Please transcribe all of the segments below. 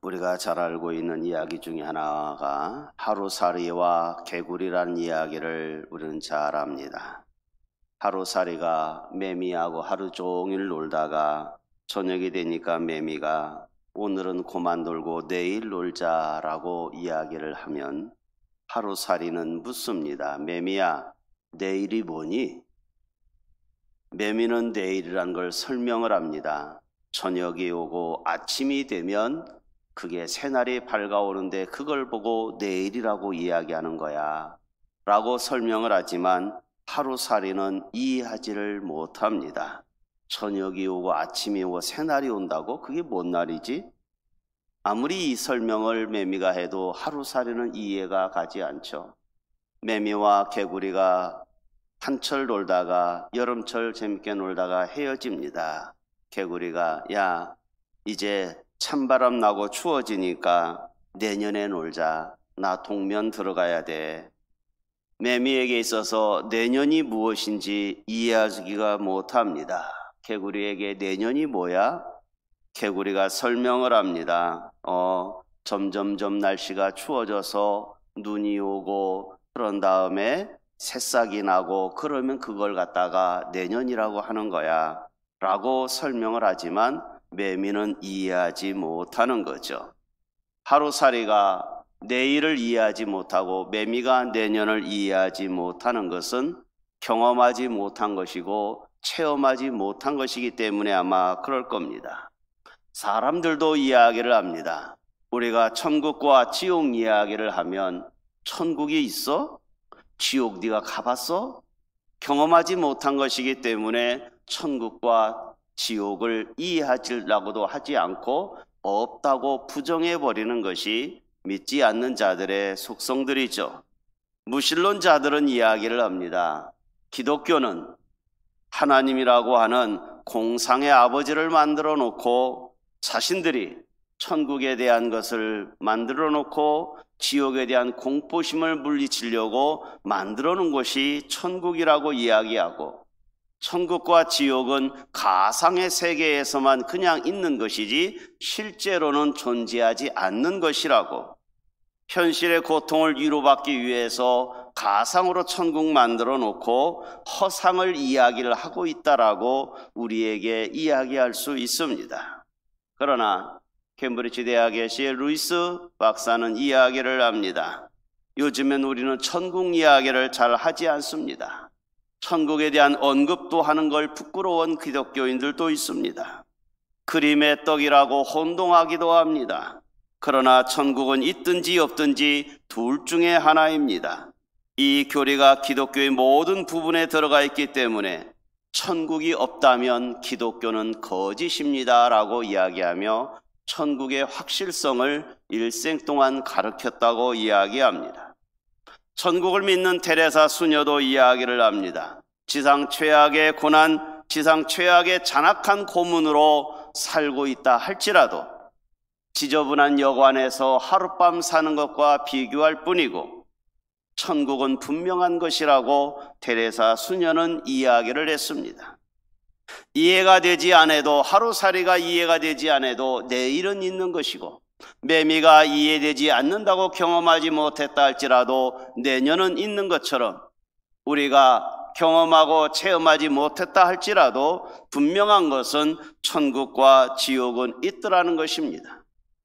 우리가 잘 알고 있는 이야기 중에 하나가 하루살이와 개구리라는 이야기를 우리는 잘 압니다. 하루살이가 매미하고 하루 종일 놀다가 저녁이 되니까 매미가 오늘은 그만 놀고 내일 놀자라고 이야기를 하면 하루살이는 묻습니다. 매미야, 내일이 뭐니? 매미는 내일이란 걸 설명을 합니다. 저녁이 오고 아침이 되면 그게 새날이 밝아오는데 그걸 보고 내일이라고 이야기하는 거야 라고 설명을 하지만 하루살이는 이해하지를 못합니다. 저녁이 오고 아침이 오고 새날이 온다고? 그게 뭔 날이지? 아무리 이 설명을 매미가 해도 하루살이는 이해가 가지 않죠. 매미와 개구리가 한철 놀다가 여름철 재밌게 놀다가 헤어집니다. 개구리가 야, 이제 찬바람 나고 추워지니까 내년에 놀자. 나 동면 들어가야 돼. 매미에게 있어서 내년이 무엇인지 이해하기가 못합니다. 개구리에게 내년이 뭐야? 개구리가 설명을 합니다. 점점점 날씨가 추워져서 눈이 오고 그런 다음에 새싹이 나고 그러면 그걸 갖다가 내년이라고 하는 거야 라고 설명을 하지만 매미는 이해하지 못하는 거죠. 하루살이가 내일을 이해하지 못하고 매미가 내년을 이해하지 못하는 것은 경험하지 못한 것이고 체험하지 못한 것이기 때문에 아마 그럴 겁니다. 사람들도 이야기를 합니다. 우리가 천국과 지옥 이야기를 하면 천국이 있어? 지옥 네가 가봤어? 경험하지 못한 것이기 때문에 천국과 지옥을 이해하려고도 하지 않고 없다고 부정해버리는 것이 믿지 않는 자들의 속성들이죠. 무신론자들은 이야기를 합니다. 기독교는 하나님이라고 하는 공상의 아버지를 만들어 놓고 자신들이 천국에 대한 것을 만들어 놓고 지옥에 대한 공포심을 물리치려고 만들어 놓은 것이 천국이라고 이야기하고 천국과 지옥은 가상의 세계에서만 그냥 있는 것이지 실제로는 존재하지 않는 것이라고 현실의 고통을 위로받기 위해서 가상으로 천국 만들어 놓고 허상을 이야기를 하고 있다라고 우리에게 이야기할 수 있습니다. 그러나 캠브리지 대학의 C. 루이스 박사는 이야기를 합니다. 요즘엔 우리는 천국 이야기를 잘 하지 않습니다. 천국에 대한 언급도 하는 걸 부끄러워한 기독교인들도 있습니다. 그림의 떡이라고 혼동하기도 합니다. 그러나 천국은 있든지 없든지 둘 중에 하나입니다. 이 교리가 기독교의 모든 부분에 들어가 있기 때문에 천국이 없다면 기독교는 거짓입니다 라고 이야기하며 천국의 확실성을 일생 동안 가르쳤다고 이야기합니다. 천국을 믿는 테레사 수녀도 이야기를 합니다. 지상 최악의 고난, 지상 최악의 잔악한 고문으로 살고 있다 할지라도 지저분한 여관에서 하룻밤 사는 것과 비교할 뿐이고 천국은 분명한 것이라고 테레사 수녀는 이야기를 했습니다. 이해가 되지 않아도 하루살이가 이해가 되지 않아도 내일은 있는 것이고 매미가 이해되지 않는다고 경험하지 못했다 할지라도 내년은 있는 것처럼 우리가 경험하고 체험하지 못했다 할지라도 분명한 것은 천국과 지옥은 있더라는 것입니다.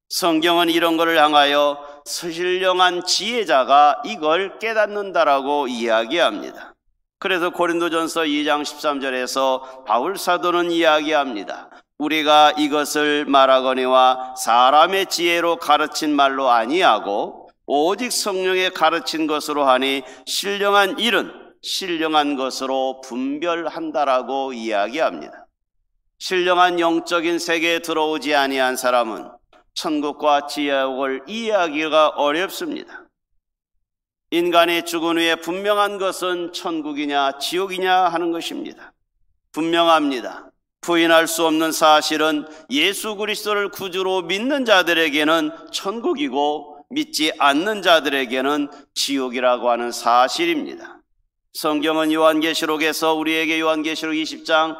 성경은 이런 것을 향하여 신령한 지혜자가 이걸 깨닫는다라고 이야기합니다. 그래서 고린도전서 2장 13절에서 바울 사도는 이야기합니다. 우리가 이것을 말하거니와 사람의 지혜로 가르친 말로 아니하고 오직 성령에 가르친 것으로 하니 신령한 일은 신령한 것으로 분별한다라고 이야기합니다. 신령한 영적인 세계에 들어오지 아니한 사람은 천국과 지옥을 이해하기가 어렵습니다. 인간이 죽은 후에 분명한 것은 천국이냐 지옥이냐 하는 것입니다. 분명합니다. 부인할 수 없는 사실은 예수 그리스도를 구주로 믿는 자들에게는 천국이고 믿지 않는 자들에게는 지옥이라고 하는 사실입니다. 성경은 요한계시록에서 우리에게 요한계시록 20장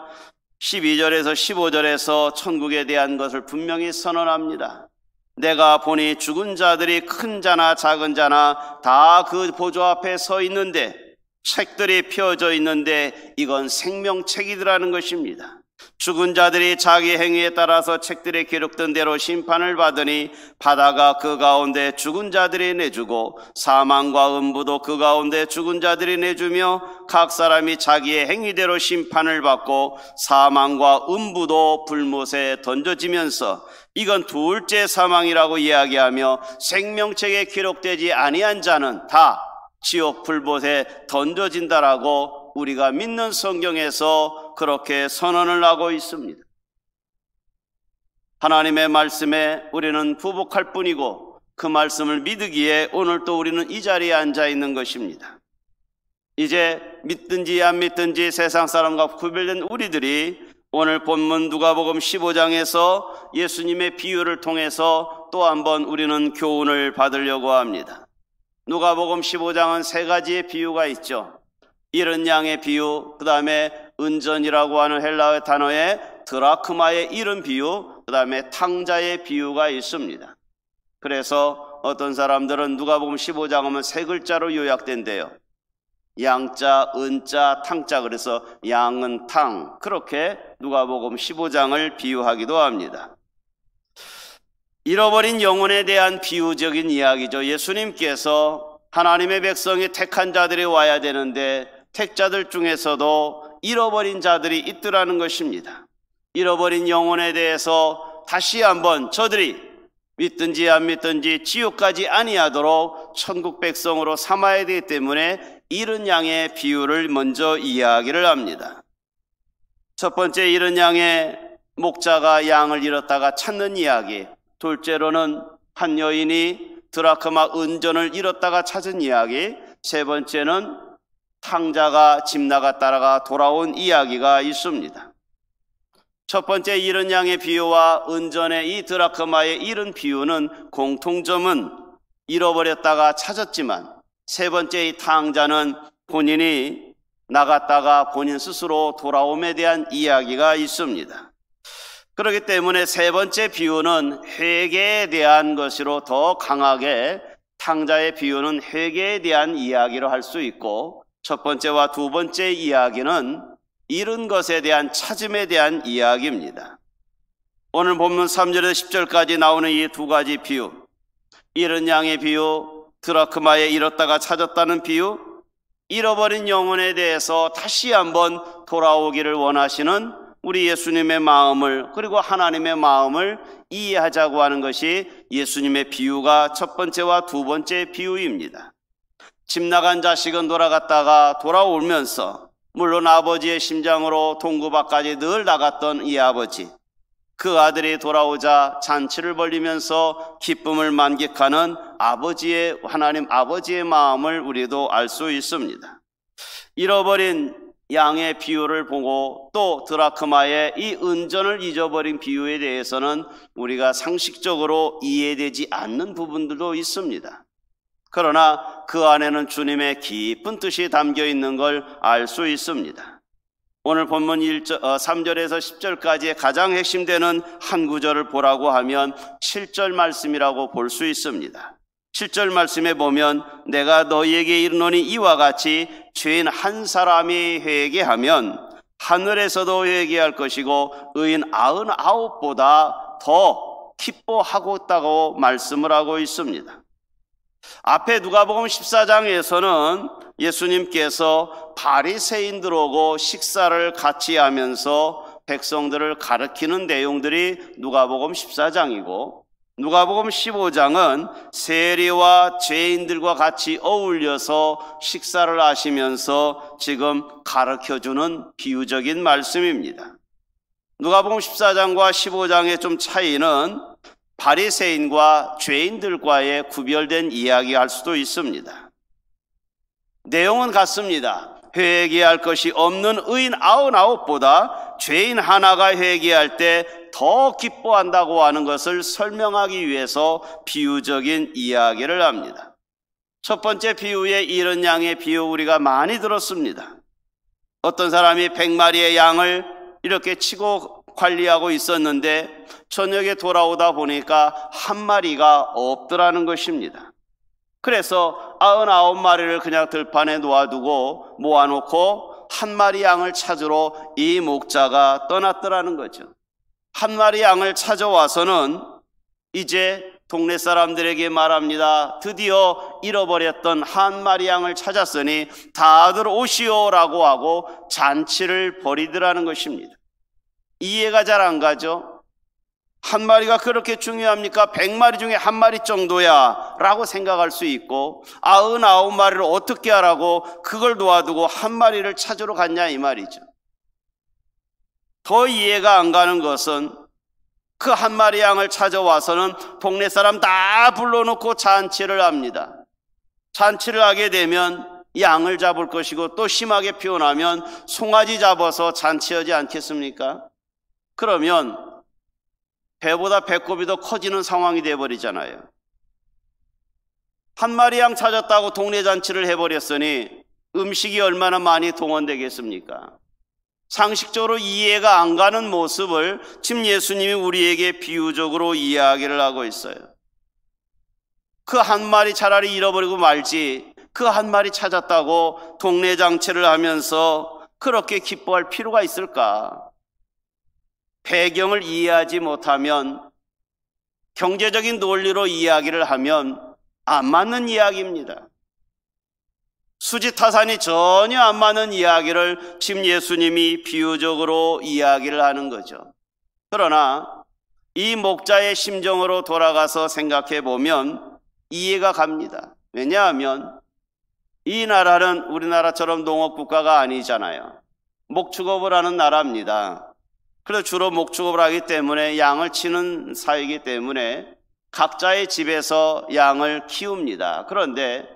12절에서 15절에서 천국에 대한 것을 분명히 선언합니다. 내가 보니 죽은 자들이 큰 자나 작은 자나 다 그 보좌 앞에 서 있는데 책들이 펴져 있는데 이건 생명책이더라는 것입니다. 죽은 자들이 자기 행위에 따라서 책들에 기록된 대로 심판을 받으니 바다가 그 가운데 죽은 자들이 내주고 사망과 음부도 그 가운데 죽은 자들이 내주며 각 사람이 자기의 행위대로 심판을 받고 사망과 음부도 불못에 던져지면서 이건 둘째 사망이라고 이야기하며 생명책에 기록되지 아니한 자는 다 지옥 불못에 던져진다라고 우리가 믿는 성경에서 그렇게 선언을 하고 있습니다. 하나님의 말씀에 우리는 부복할 뿐이고 그 말씀을 믿기에 오늘 또 우리는 이 자리에 앉아 있는 것입니다. 이제 믿든지 안 믿든지 세상 사람과 구별된 우리들이 오늘 본문 누가복음 15장에서 예수님의 비유를 통해서 또 한번 우리는 교훈을 받으려고 합니다. 누가복음 15장은 세 가지의 비유가 있죠. 잃은 양의 비유, 그 다음에 은전이라고 하는 헬라어 단어의 드라크마의 잃은 비유, 그 다음에 탕자의 비유가 있습니다. 그래서 어떤 사람들은 누가복음 15장 하면 세 글자로 요약된대요. 양자, 은자, 탕자. 그래서 양은 탕, 그렇게 누가복음 15장을 비유하기도 합니다. 잃어버린 영혼에 대한 비유적인 이야기죠. 예수님께서 하나님의 백성이 택한 자들이 와야 되는데 택자들 중에서도 잃어버린 자들이 있더라는 것입니다. 잃어버린 영혼에 대해서 다시 한번 저들이 믿든지 안 믿든지 지옥까지 아니하도록 천국 백성으로 삼아야 되기 때문에 잃은 양의 비유를 먼저 이야기를 합니다. 첫 번째, 잃은 양의 목자가 양을 잃었다가 찾는 이야기. 둘째로는 한 여인이 드라크마 은전을 잃었다가 찾은 이야기. 세 번째는 탕자가 집 나갔다가 돌아온 이야기가 있습니다. 첫 번째 잃은 양의 비유와 은전의 이 드라크마의 잃은 비유는 공통점은 잃어버렸다가 찾았지만, 세 번째 이 탕자는 본인이 나갔다가 본인 스스로 돌아옴에 대한 이야기가 있습니다. 그렇기 때문에 세 번째 비유는 회개에 대한 것으로 더 강하게, 탕자의 비유는 회개에 대한 이야기로 할 수 있고, 첫 번째와 두 번째 이야기는 잃은 것에 대한 찾음에 대한 이야기입니다. 오늘 본문 3절에서 10절까지 나오는 이 두 가지 비유, 잃은 양의 비유, 드라크마에 잃었다가 찾았다는 비유, 잃어버린 영혼에 대해서 다시 한번 돌아오기를 원하시는 우리 예수님의 마음을, 그리고 하나님의 마음을 이해하자고 하는 것이 예수님의 비유가 첫 번째와 두 번째 비유입니다. 집 나간 자식은 돌아갔다가 돌아오면서 물론 아버지의 심장으로 동구밭까지 늘 나갔던 이 아버지, 그 아들이 돌아오자 잔치를 벌리면서 기쁨을 만끽하는 아버지의, 하나님 아버지의 마음을 우리도 알 수 있습니다. 잃어버린 양의 비유를 보고 또 드라크마의 이 은전을 잊어버린 비유에 대해서는 우리가 상식적으로 이해되지 않는 부분들도 있습니다. 그러나 그 안에는 주님의 깊은 뜻이 담겨 있는 걸 알 수 있습니다. 오늘 본문 3절에서 10절까지의 가장 핵심되는 한 구절을 보라고 하면 7절 말씀이라고 볼 수 있습니다. 7절 말씀에 보면 내가 너희에게 이르노니 이와 같이 죄인 한 사람이 회개하면 하늘에서도 회개할 것이고 의인 99보다 더 기뻐하고 있다고 말씀을 하고 있습니다. 앞에 누가복음 14장에서는 예수님께서 바리새인들 오고 식사를 같이 하면서 백성들을 가르치는 내용들이 누가복음 14장이고, 누가복음 15장은 세리와 죄인들과 같이 어울려서 식사를 하시면서 지금 가르쳐주는 비유적인 말씀입니다. 누가복음 14장과 15장의 좀 차이는 바리새인과 죄인들과의 구별된 이야기할 수도 있습니다. 내용은 같습니다. 회개할 것이 없는 의인 99보다 죄인 하나가 회개할 때 더 기뻐한다고 하는 것을 설명하기 위해서 비유적인 이야기를 합니다. 첫 번째 비유의 잃은 양의 비유 우리가 많이 들었습니다. 어떤 사람이 100마리의 양을 이렇게 치고 관리하고 있었는데 저녁에 돌아오다 보니까 한 마리가 없더라는 것입니다. 그래서 99마리를 그냥 들판에 놓아두고 모아놓고 한 마리 양을 찾으러 이 목자가 떠났더라는 거죠. 한 마리 양을 찾아와서는 이제 동네 사람들에게 말합니다. 드디어 잃어버렸던 한 마리 양을 찾았으니 다들 오시오라고 하고 잔치를 벌이더라는 것입니다. 이해가 잘 안 가죠? 한 마리가 그렇게 중요합니까? 100마리 중에 한 마리 정도야 라고 생각할 수 있고 99마리를 어떻게 하라고 그걸 놓아두고 한 마리를 찾으러 갔냐 이 말이죠. 더 이해가 안 가는 것은 그 한 마리 양을 찾아와서는 동네 사람 다 불러놓고 잔치를 합니다. 잔치를 하게 되면 양을 잡을 것이고 또 심하게 피곤하면 송아지 잡아서 잔치하지 않겠습니까? 그러면 배보다 배꼽이 더 커지는 상황이 되어버리잖아요. 한 마리 양 찾았다고 동네 잔치를 해버렸으니 음식이 얼마나 많이 동원되겠습니까? 상식적으로 이해가 안 가는 모습을 지금 예수님이 우리에게 비유적으로 이야기를 하고 있어요. 그 한 마리 차라리 잃어버리고 말지 그 한 마리 찾았다고 동네 잔치를 하면서 그렇게 기뻐할 필요가 있을까? 배경을 이해하지 못하면 경제적인 논리로 이야기를 하면 안 맞는 이야기입니다. 수지타산이 전혀 안 맞는 이야기를 지금 예수님이 비유적으로 이야기를 하는 거죠. 그러나 이 목자의 심정으로 돌아가서 생각해 보면 이해가 갑니다. 왜냐하면 이 나라는 우리나라처럼 농업국가가 아니잖아요. 목축업을 하는 나라입니다. 그래서 주로 목축업을 하기 때문에 양을 치는 사이기 때문에 각자의 집에서 양을 키웁니다. 그런데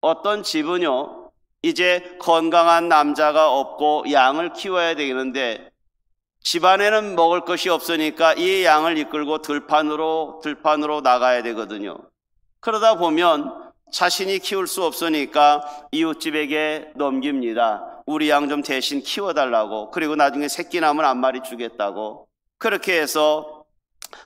어떤 집은요, 이제 건강한 남자가 없고 양을 키워야 되는데 집안에는 먹을 것이 없으니까 이 양을 이끌고 들판으로 나가야 되거든요. 그러다 보면 자신이 키울 수 없으니까 이웃집에게 넘깁니다. 우리 양 좀 대신 키워달라고. 그리고 나중에 새끼 나면 한 마리 주겠다고. 그렇게 해서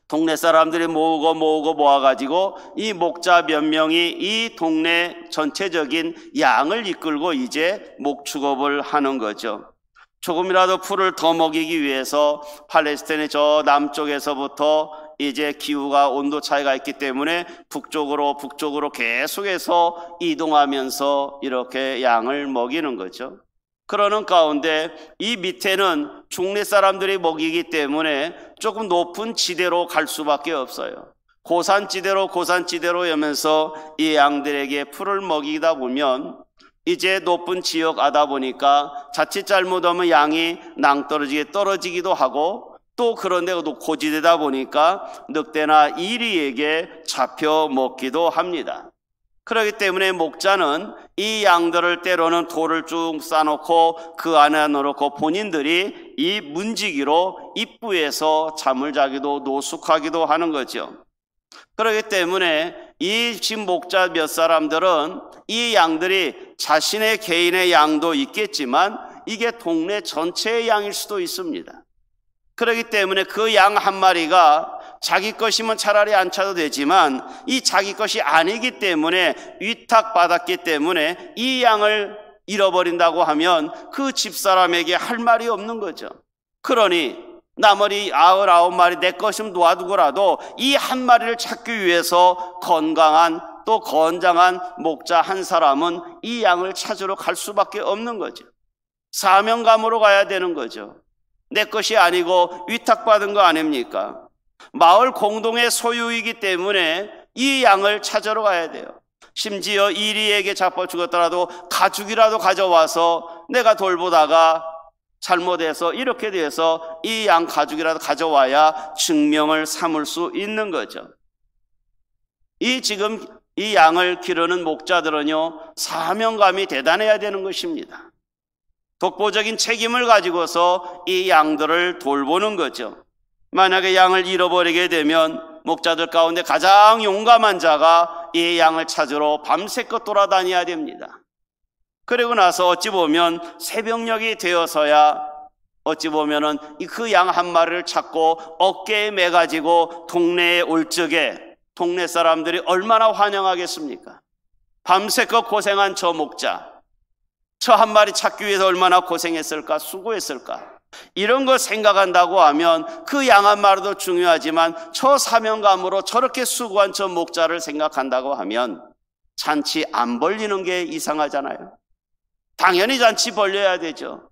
동네 사람들이 모으고 모아가지고 이 목자 몇 명이 이 동네 전체적인 양을 이끌고 이제 목축업을 하는 거죠. 조금이라도 풀을 더 먹이기 위해서 팔레스타인의 저 남쪽에서부터 이제 기후가 온도 차이가 있기 때문에 북쪽으로 계속해서 이동하면서 이렇게 양을 먹이는 거죠. 그러는 가운데 이 밑에는 중래 사람들이 먹이기 때문에 조금 높은 지대로 갈 수밖에 없어요. 고산지대로 하면서 이 양들에게 풀을 먹이다 보면 이제 높은 지역 하다 보니까 자칫 잘못하면 양이 낭떠러지게 떨어지기도 하고 또 그런데 고지대다 보니까 늑대나 이리에게 잡혀 먹기도 합니다. 그렇기 때문에 목자는 이 양들을 때로는 돌을 쭉 싸놓고 그 안에 넣어놓고 본인들이 이 문지기로 입구에서 잠을 자기도 노숙하기도 하는 거죠. 그렇기 때문에 이 집 목자 몇 사람들은 이 양들이 자신의 개인의 양도 있겠지만 이게 동네 전체의 양일 수도 있습니다. 그렇기 때문에 그 양 한 마리가 자기 것이면 차라리 안 차도 되지만 이 자기 것이 아니기 때문에 위탁받았기 때문에 이 양을 잃어버린다고 하면 그 집사람에게 할 말이 없는 거죠. 그러니 나머지 99마리 내 것이면 놓아두고라도 이 한 마리를 찾기 위해서 건강한 또 건장한 목자 한 사람은 이 양을 찾으러 갈 수밖에 없는 거죠. 사명감으로 가야 되는 거죠. 내 것이 아니고 위탁받은 거 아닙니까? 마을 공동의 소유이기 때문에 이 양을 찾으러 가야 돼요. 심지어 이리에게 잡아 죽었더라도 가죽이라도 가져와서 내가 돌보다가 잘못해서 이렇게 돼서 이 양 가죽이라도 가져와야 증명을 삼을 수 있는 거죠. 지금 이 양을 기르는 목자들은요, 사명감이 대단해야 되는 것입니다. 독보적인 책임을 가지고서 이 양들을 돌보는 거죠. 만약에 양을 잃어버리게 되면 목자들 가운데 가장 용감한 자가 이 양을 찾으러 밤새껏 돌아다녀야 됩니다. 그리고 나서 어찌 보면 새벽녘이 되어서야 어찌 보면은 그 양 한 마리를 찾고 어깨에 매가지고 동네에 올 적에 동네 사람들이 얼마나 환영하겠습니까? 밤새껏 고생한 저 목자, 저 한 마리 찾기 위해서 얼마나 고생했을까, 수고했을까. 이런 거 생각한다고 하면 그 양 한 마리도 중요하지만 저 사명감으로 저렇게 수고한 저 목자를 생각한다고 하면 잔치 안 벌리는 게 이상하잖아요. 당연히 잔치 벌려야 되죠.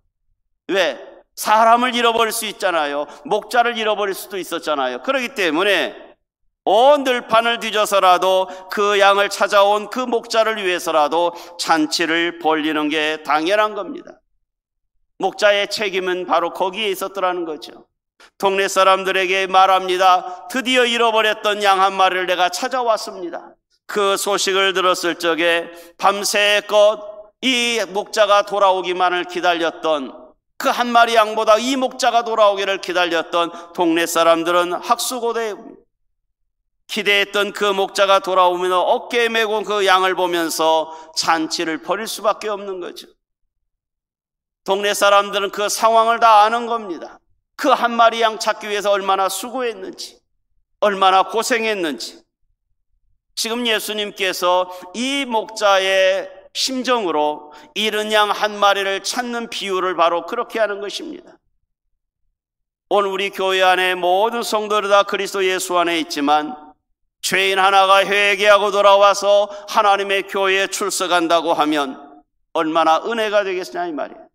왜? 사람을 잃어버릴 수 있잖아요. 목자를 잃어버릴 수도 있었잖아요. 그렇기 때문에 온 들판을 뒤져서라도 그 양을 찾아온 그 목자를 위해서라도 잔치를 벌리는 게 당연한 겁니다. 목자의 책임은 바로 거기에 있었더라는 거죠. 동네 사람들에게 말합니다. 드디어 잃어버렸던 양 한 마리를 내가 찾아왔습니다. 그 소식을 들었을 적에 밤새껏 이 목자가 돌아오기만을 기다렸던, 그 한 마리 양보다 이 목자가 돌아오기를 기다렸던 동네 사람들은 학수고대에 기대했던 그 목자가 돌아오면 어깨에 메고 그 양을 보면서 잔치를 벌일 수밖에 없는 거죠. 동네 사람들은 그 상황을 다 아는 겁니다. 그 한 마리 양 찾기 위해서 얼마나 수고했는지, 얼마나 고생했는지. 지금 예수님께서 이 목자의 심정으로 잃은 양 한 마리를 찾는 비유를 바로 그렇게 하는 것입니다. 오늘 우리 교회 안에 모든 성도들 다 그리스도 예수 안에 있지만 죄인 하나가 회개하고 돌아와서 하나님의 교회에 출석한다고 하면 얼마나 은혜가 되겠느냐 이 말이에요.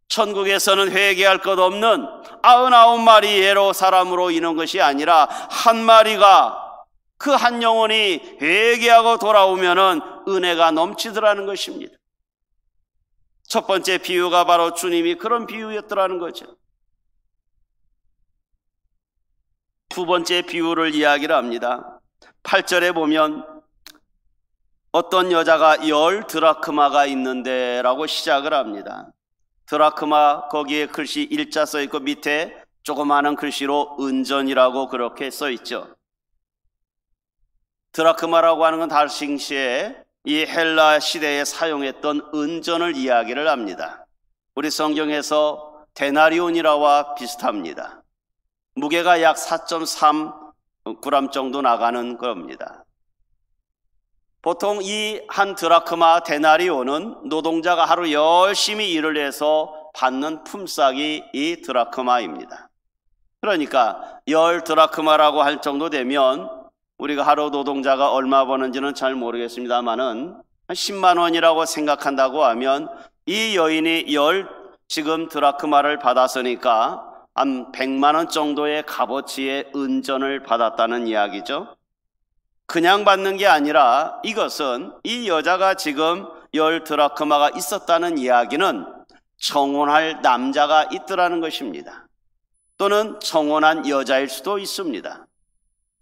천국에서는 회개할 것 없는 99마리의 사람으로 이는 것이 아니라 한 마리가, 그 한 영혼이 회개하고 돌아오면은 은혜가 넘치더라는 것입니다. 첫 번째 비유가 바로 주님이 그런 비유였더라는 거죠. 두 번째 비유를 이야기를 합니다. 8절에 보면 어떤 여자가 10 드라크마가 있는데 라고 시작을 합니다. 드라크마, 거기에 글씨 일자 써 있고 밑에 조그마한 글씨로 은전이라고 그렇게 써 있죠. 드라크마라고 하는 건 당시에 이 헬라 시대에 사용했던 은전을 이야기를 합니다. 우리 성경에서 데나리온이라와 비슷합니다. 무게가 약 4.3g 정도 나가는 겁니다. 보통 이 한 드라크마 데나리온은 노동자가 하루 열심히 일을 해서 받는 품삯이 이 드라크마입니다. 그러니까 10 드라크마라고 할 정도 되면 우리가 하루 노동자가 얼마 버는지는 잘 모르겠습니다만은 10만 원이라고 생각한다고 하면 이 여인이 10 지금 드라크마를 받았으니까 한 100만 원 정도의 값어치의 은전을 받았다는 이야기죠. 그냥 받는 게 아니라 이것은 이 여자가 지금 10 드라크마가 있었다는 이야기는 청혼할 남자가 있더라는 것입니다. 또는 청혼한 여자일 수도 있습니다.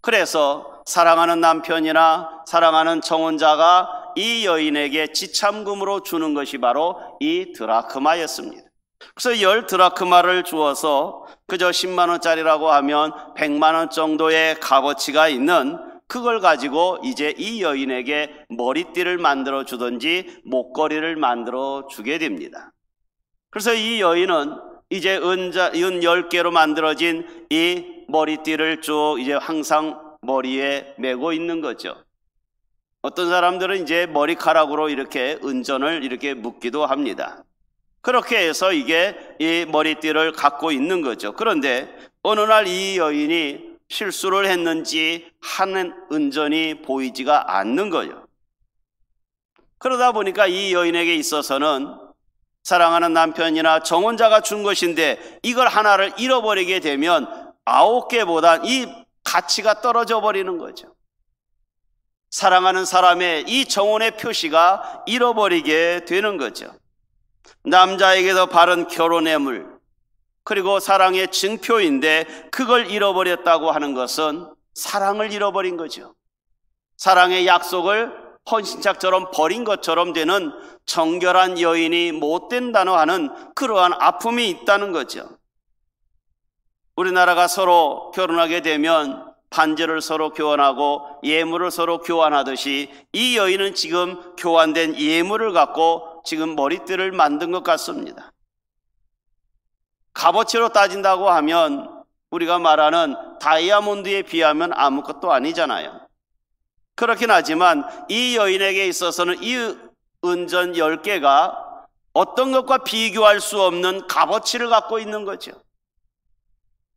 그래서 사랑하는 남편이나 사랑하는 청혼자가 이 여인에게 지참금으로 주는 것이 바로 이 드라크마였습니다. 그래서 10 드라크마를 주어서 그저 10만 원짜리라고 하면 100만 원 정도의 값어치가 있는 그걸 가지고 이제 이 여인에게 머리띠를 만들어 주든지 목걸이를 만들어 주게 됩니다. 그래서 이 여인은 이제 은 10개로 만들어진 이 머리띠를 쭉 이제 항상 머리에 메고 있는 거죠. 어떤 사람들은 이제 머리카락으로 이렇게 은전을 이렇게 묶기도 합니다. 그렇게 해서 이게 이 머리띠를 갖고 있는 거죠. 그런데 어느 날 이 여인이 실수를 했는지 하는 은전이 보이지가 않는 거예요. 그러다 보니까 이 여인에게 있어서는 사랑하는 남편이나 정혼자가 준 것인데 이걸 하나를 잃어버리게 되면 9개보다 이 가치가 떨어져 버리는 거죠. 사랑하는 사람의 이 정혼의 표시가 잃어버리게 되는 거죠. 남자에게도 바른 결혼의 물, 그리고 사랑의 증표인데 그걸 잃어버렸다고 하는 것은 사랑을 잃어버린 거죠. 사랑의 약속을 헌신짝처럼 버린 것처럼 되는 정결한 여인이 못 된다고 하는 그러한 아픔이 있다는 거죠. 우리나라가 서로 결혼하게 되면 반지를 서로 교환하고 예물을 서로 교환하듯이 이 여인은 지금 교환된 예물을 갖고 지금 머리띠를 만든 것 같습니다. 값어치로 따진다고 하면 우리가 말하는 다이아몬드에 비하면 아무것도 아니잖아요. 그렇긴 하지만 이 여인에게 있어서는 이 은전 10개가 어떤 것과 비교할 수 없는 값어치를 갖고 있는 거죠.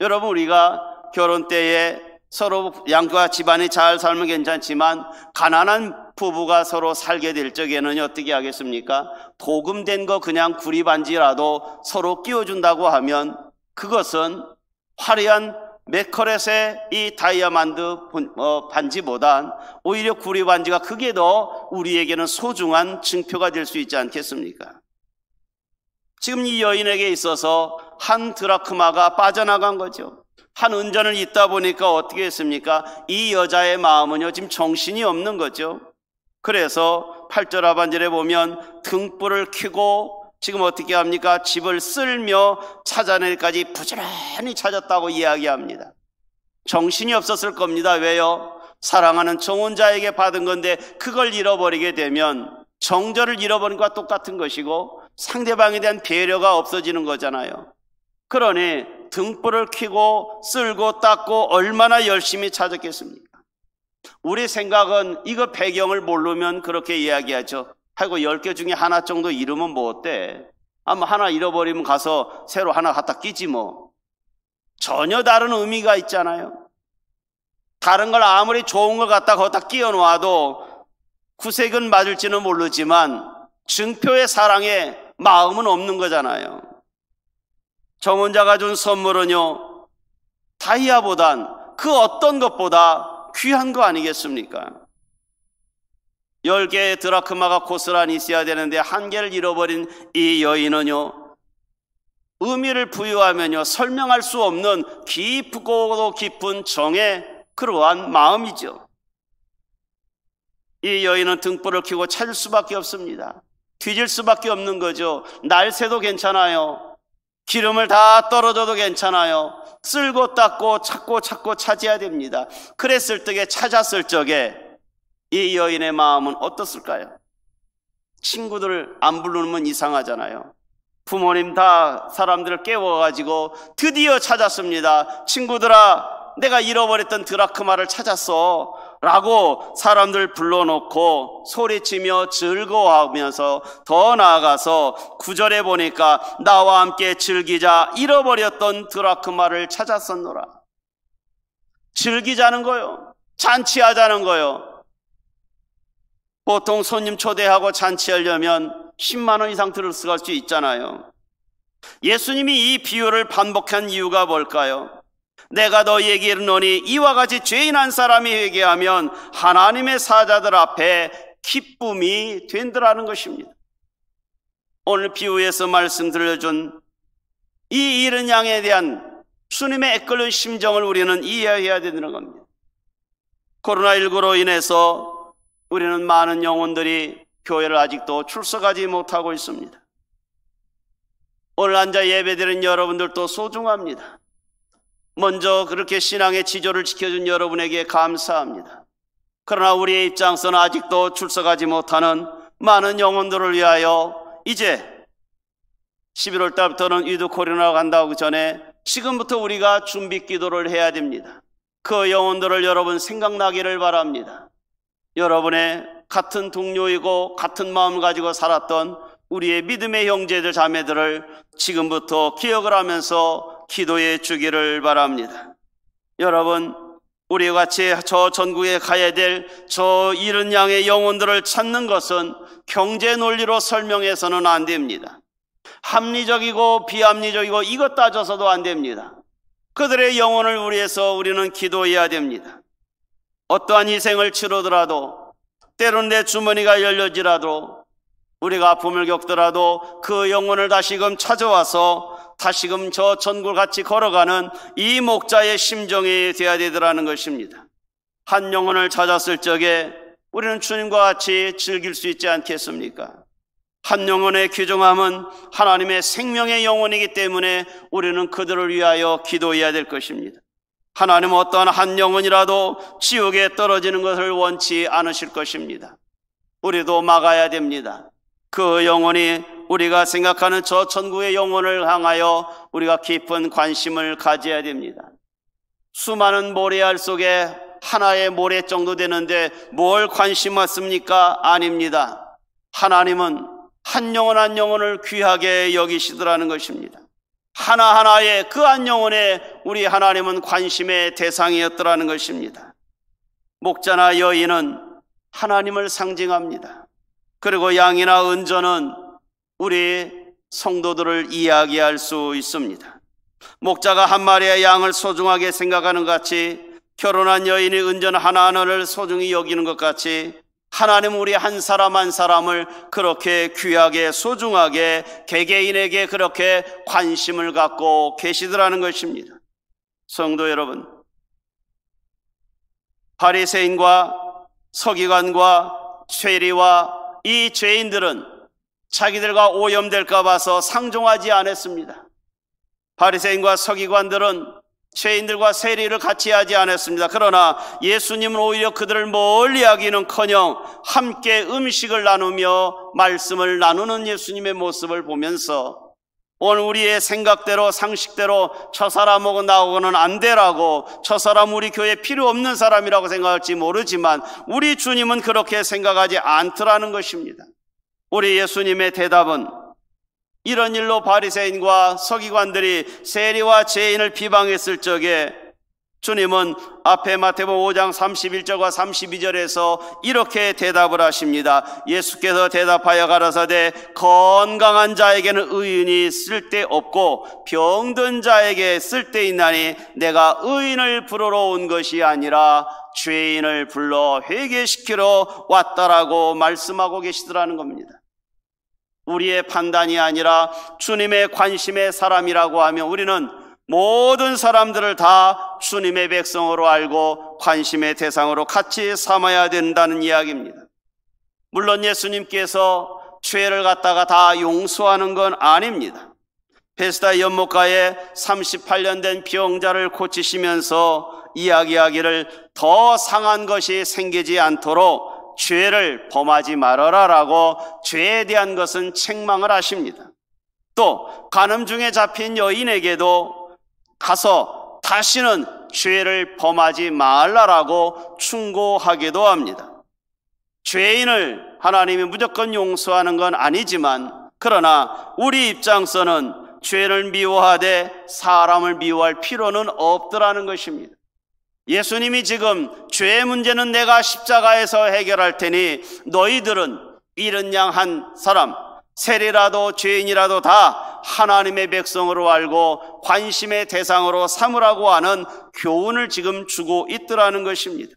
여러분, 우리가 결혼 때에 서로 양가 집안이 잘 살면 괜찮지만 가난한 부부가 서로 살게 될 적에는 어떻게 하겠습니까? 도금된 거 그냥 구리반지라도 서로 끼워준다고 하면 그것은 화려한 맥커렛의 이 다이아몬드 반지보단 오히려 구리반지가 그게 더 우리에게는 소중한 증표가 될 수 있지 않겠습니까? 지금 이 여인에게 있어서 한 드라크마가 빠져나간 거죠. 한 은전을 잇다 보니까 어떻게 했습니까? 이 여자의 마음은요, 지금 정신이 없는 거죠. 그래서 8절 하반절에 보면 등불을 켜고 지금 어떻게 합니까? 집을 쓸며 찾아내기까지 부지런히 찾았다고 이야기합니다. 정신이 없었을 겁니다. 왜요? 사랑하는 정혼자에게 받은 건데 그걸 잃어버리게 되면 정절을 잃어버린 것과 똑같은 것이고 상대방에 대한 배려가 없어지는 거잖아요. 그러니 등불을 켜고 쓸고 닦고 얼마나 열심히 찾았겠습니까? 우리 생각은 이거 배경을 모르면 그렇게 이야기하죠. 하고 10개 중에 하나 정도 잃으면 뭐 어때? 아마 하나 잃어버리면 가서 새로 하나 갖다 끼지 뭐. 전혀 다른 의미가 있잖아요. 다른 걸 아무리 좋은 걸 갖다 거기다 끼워 놓아도 구색은 맞을지는 모르지만 증표의 사랑에 마음은 없는 거잖아요. 정혼자가 준 선물은요, 다이아보단 그 어떤 것보다 귀한 거 아니겠습니까? 10개의 드라크마가 고스란히 있어야 되는데 1개를 잃어버린 이 여인은요, 의미를 부여하면요, 설명할 수 없는 깊고 깊은 정의 그러한 마음이죠. 이 여인은 등불을 켜고 찾을 수밖에 없습니다. 뒤질 수밖에 없는 거죠. 날새도 괜찮아요. 기름을 다 떨어져도 괜찮아요. 쓸고 닦고 찾고 찾아야 됩니다. 그랬을 적에, 찾았을 적에 이 여인의 마음은 어떻을까요? 친구들을 안 부르면 이상하잖아요. 부모님 다 사람들을 깨워가지고 드디어 찾았습니다. 친구들아, 내가 잃어버렸던 드라크마를 찾았어 라고 사람들 불러놓고 소리치며 즐거워하면서 더 나아가서 9절에 보니까 나와 함께 즐기자, 잃어버렸던 드라크마를 찾았었노라. 즐기자는 거요, 잔치하자는 거요. 보통 손님 초대하고 잔치하려면 10만 원 이상 들어갈 수 있잖아요. 예수님이 이 비유를 반복한 이유가 뭘까요? 내가 너희에게 이르노니 이와 같이 죄인 한 사람이 회개하면 하나님의 사자들 앞에 기쁨이 된다라는 것입니다. 오늘 비유에서 말씀 들려준 이 잃은 양에 대한 주님의 애끓는 심정을 우리는 이해해야 되는 겁니다. 코로나19로 인해서 우리는 많은 영혼들이 교회를 아직도 출석하지 못하고 있습니다. 오늘 앉아 예배드린 여러분들도 소중합니다. 먼저 그렇게 신앙의 지조를 지켜준 여러분에게 감사합니다. 그러나 우리의 입장에서는 아직도 출석하지 못하는 많은 영혼들을 위하여 이제 11월 달부터는 위드 코리나로 간다고 전에 지금부터 우리가 준비 기도를 해야 됩니다. 그 영혼들을 여러분 생각나기를 바랍니다. 여러분의 같은 동료이고 같은 마음을 가지고 살았던 우리의 믿음의 형제들 자매들을 지금부터 기억을 하면서 기도해 주기를 바랍니다. 여러분, 우리 같이 저 전국에 가야 될 저 잃은 양의 영혼들을 찾는 것은 경제 논리로 설명해서는 안 됩니다. 합리적이고 비합리적이고 이것 따져서도 안 됩니다. 그들의 영혼을 위해서 우리는 기도해야 됩니다. 어떠한 희생을 치르더라도, 때론 내 주머니가 열려지라도, 우리가 아픔을 겪더라도 그 영혼을 다시금 찾아와서 다시금 저 전국을 같이 걸어가는 이 목자의 심정이 되어야 되더라는 것입니다. 한 영혼을 찾았을 적에 우리는 주님과 같이 즐길 수 있지 않겠습니까? 한 영혼의 귀중함은 하나님의 생명의 영혼이기 때문에 우리는 그들을 위하여 기도해야 될 것입니다. 하나님은 어떠한 한 영혼이라도 지옥에 떨어지는 것을 원치 않으실 것입니다. 우리도 막아야 됩니다. 그 영혼이 우리가 생각하는 저 천국의 영혼을 향하여 우리가 깊은 관심을 가져야 됩니다. 수많은 모래알 속에 하나의 모래 정도 되는데 뭘 관심 갖습니까? 아닙니다. 하나님은 한 영혼 한 영혼을 귀하게 여기시더라는 것입니다. 하나하나의 그 한 영혼에 우리 하나님은 관심의 대상이었더라는 것입니다. 목자나 여인은 하나님을 상징합니다. 그리고 양이나 은전은 우리 성도들을 이야기할 수 있습니다. 목자가 한 마리의 양을 소중하게 생각하는 것 같이, 결혼한 여인이 은전 하나하나를 소중히 여기는 것 같이, 하나님은 우리 한 사람 한 사람을 그렇게 귀하게 소중하게 개개인에게 그렇게 관심을 갖고 계시더라는 것입니다. 성도 여러분, 바리새인과 서기관과 세리와 이 죄인들은 자기들과 오염될까 봐서 상종하지 않았습니다. 바리새인과 서기관들은 죄인들과 세리를 같이 하지 않았습니다. 그러나 예수님은 오히려 그들을 멀리하기는커녕 함께 음식을 나누며 말씀을 나누는 예수님의 모습을 보면서 오늘 우리의 생각대로 상식대로 저 사람하고 나하고는 안 되라고, 저 사람 우리 교회에 필요 없는 사람이라고 생각할지 모르지만 우리 주님은 그렇게 생각하지 않더라는 것입니다. 우리 예수님의 대답은 이런 일로 바리새인과 서기관들이 세리와 죄인을 비방했을 적에 주님은 앞에 마태복음 5장 31절과 32절에서 이렇게 대답을 하십니다. 예수께서 대답하여 가라사대 건강한 자에게는 의인이 쓸데없고 병든 자에게 쓸데있나니 내가 의인을 부르러 온 것이 아니라 죄인을 불러 회개시키러 왔다라고 말씀하고 계시더라는 겁니다. 우리의 판단이 아니라 주님의 관심의 사람이라고 하면 우리는 모든 사람들을 다 주님의 백성으로 알고 관심의 대상으로 같이 삼아야 된다는 이야기입니다. 물론 예수님께서 죄를 갖다가 다 용서하는 건 아닙니다. 베스다 연못가에 38년 된 병자를 고치시면서 이야기하기를 더 상한 것이 생기지 않도록 죄를 범하지 말아라라고 죄에 대한 것은 책망을 하십니다. 또 간음 중에 잡힌 여인에게도 가서 다시는 죄를 범하지 말라라고 충고하기도 합니다. 죄인을 하나님이 무조건 용서하는 건 아니지만 그러나 우리 입장에서는 죄를 미워하되 사람을 미워할 필요는 없더라는 것입니다. 예수님이 지금 죄의 문제는 내가 십자가에서 해결할 테니 너희들은 이른 양 한 사람, 세리라도 죄인이라도 다 하나님의 백성으로 알고 관심의 대상으로 삼으라고 하는 교훈을 지금 주고 있더라는 것입니다.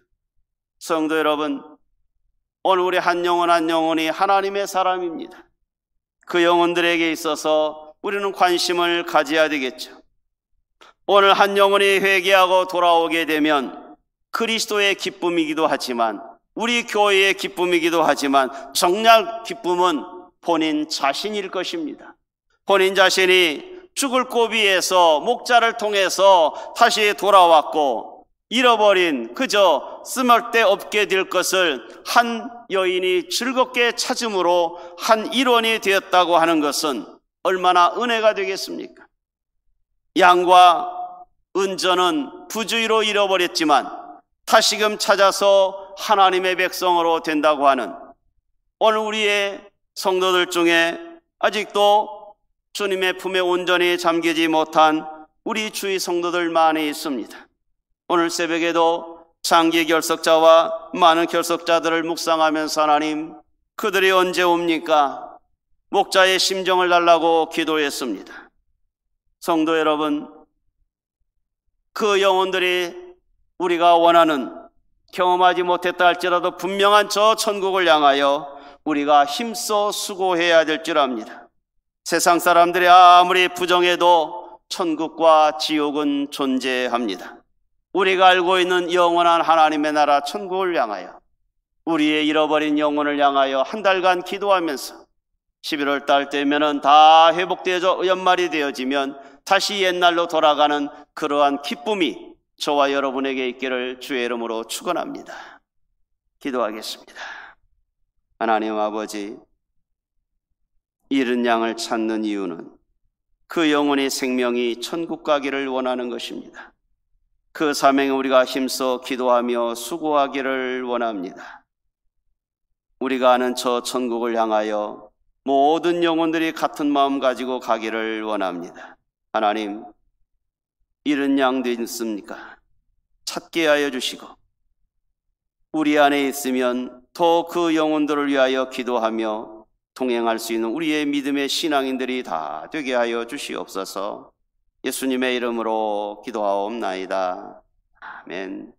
성도 여러분, 오늘 우리 한 영혼 한 영혼이 하나님의 사람입니다. 그 영혼들에게 있어서 우리는 관심을 가져야 되겠죠. 오늘 한 영혼이 회개하고 돌아오게 되면 그리스도의 기쁨이기도 하지만 우리 교회의 기쁨이기도 하지만 정작 기쁨은 본인 자신일 것입니다. 본인 자신이 죽을 고비에서 목자를 통해서 다시 돌아왔고 잃어버린 그저 쓸데없게 될 것을 한 여인이 즐겁게 찾음으로 한 일원이 되었다고 하는 것은 얼마나 은혜가 되겠습니까? 양과 은전은 부주의로 잃어버렸지만 다시금 찾아서 하나님의 백성으로 된다고 하는 오늘 우리의 성도들 중에 아직도 주님의 품에 온전히 잠기지 못한 우리 주의 성도들 많이 있습니다. 오늘 새벽에도 장기 결석자와 많은 결석자들을 묵상하면서 하나님, 그들이 언제 옵니까? 목자의 심정을 달라고 기도했습니다. 성도 여러분, 그 영혼들이 우리가 원하는 경험하지 못했다 할지라도 분명한 저 천국을 향하여 우리가 힘써 수고해야 될 줄 압니다. 세상 사람들이 아무리 부정해도 천국과 지옥은 존재합니다. 우리가 알고 있는 영원한 하나님의 나라 천국을 향하여 우리의 잃어버린 영혼을 향하여 한 달간 기도하면서 11월 달 되면은 다 회복되어져 연말이 되어지면 다시 옛날로 돌아가는 그러한 기쁨이 저와 여러분에게 있기를 주의 이름으로 축원합니다. 기도하겠습니다. 하나님 아버지, 잃은 양을 찾는 이유는 그 영혼의 생명이 천국 가기를 원하는 것입니다. 그 사명에 우리가 힘써 기도하며 수고하기를 원합니다. 우리가 아는 저 천국을 향하여 모든 영혼들이 같은 마음 가지고 가기를 원합니다. 하나님, 잃은 양도 있습니까? 찾게 하여 주시고 우리 안에 있으면 더 그 영혼들을 위하여 기도하며 동행할 수 있는 우리의 믿음의 신앙인들이 다 되게 하여 주시옵소서. 예수님의 이름으로 기도하옵나이다. 아멘.